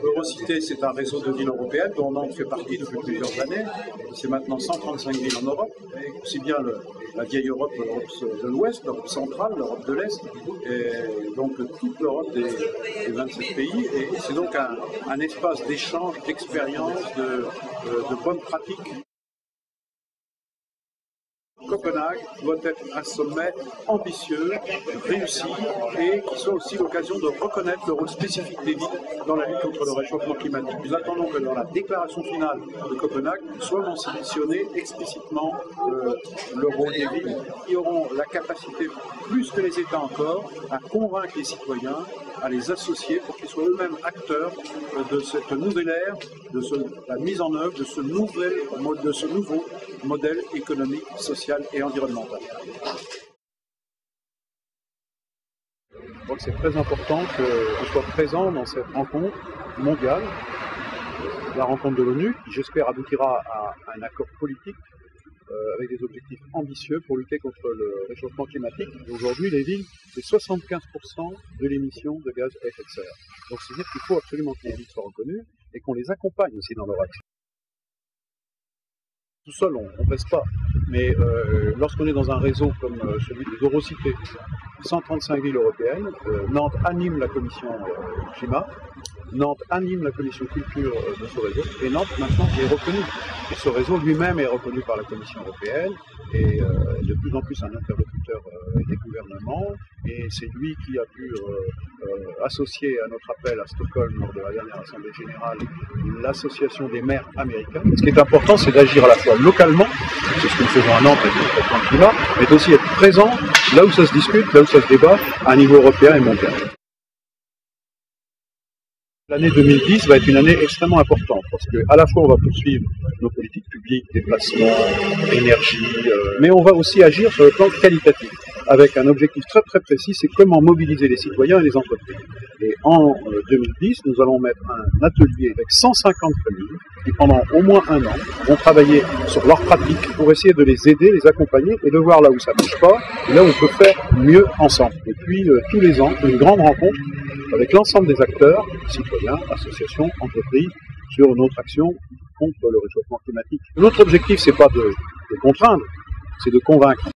Eurocité, c'est un réseau de villes européennes dont Nantes fait partie depuis plusieurs années. C'est maintenant 135 villes en Europe, aussi bien la vieille Europe, l'Europe de l'Ouest, l'Europe centrale, l'Europe de l'Est, et donc toute l'Europe des 27 pays. Et c'est donc un espace d'échange, d'expérience, de bonnes pratiques. Copenhague doit être un sommet ambitieux, réussi et qui soit aussi l'occasion de reconnaître le rôle spécifique des villes dans la lutte contre le réchauffement climatique. Nous attendons que dans la déclaration finale de Copenhague soit mentionné explicitement le rôle des villes qui auront la capacité, plus que les États encore, à convaincre les citoyens, à les associer pour qu'ils soient eux-mêmes acteurs de cette nouvelle ère, de la mise en œuvre de ce nouveau modèle économique, social et environnemental. Je crois que c'est très important qu'on soit présent dans cette rencontre mondiale, la rencontre de l'ONU, qui j'espère aboutira à un accord politique avec des objectifs ambitieux pour lutter contre le réchauffement climatique. Aujourd'hui, les villes, c'est 75% de l'émission de gaz à effet de serre. Donc c'est-à-dire qu'il faut absolument que les villes soient reconnues et qu'on les accompagne aussi dans leur action. Tout seul, on ne pèse pas, mais lorsqu'on est dans un réseau comme celui des Eurocités, 135 villes européennes, Nantes anime la commission climat, Nantes anime la commission culture de ce réseau, et Nantes maintenant est reconnu. Et ce réseau lui-même est reconnu par la Commission européenne, et de plus en plus un interlocuteur des gouvernements, et c'est lui qui a pu associer à notre appel à Stockholm lors de la dernière Assemblée générale l'association des maires américains. Ce qui est important, c'est d'agir à la fois localement, c'est ce que nous faisons à Nantes avec le traitement de climat, mais aussi être présent là où ça se discute, là où ça se débat, à niveau européen et mondial. L'année 2010 va être une année extrêmement importante parce qu'à la fois on va poursuivre nos politiques publiques, déplacements, énergie, mais on va aussi agir sur le plan qualitatif avec un objectif très très précis, c'est comment mobiliser les citoyens et les entreprises. Et en 2010, nous allons mettre un atelier avec 150 familles qui pendant au moins un an vont travailler sur leurs pratiques pour essayer de les aider, les accompagner et de voir là où ça ne bouge pas et là où on peut faire mieux ensemble. Et puis tous les ans, une grande rencontre avec l'ensemble des acteurs, citoyens, associations, entreprises, sur notre action contre le réchauffement climatique. Notre objectif, c'est pas de contraindre, c'est de convaincre.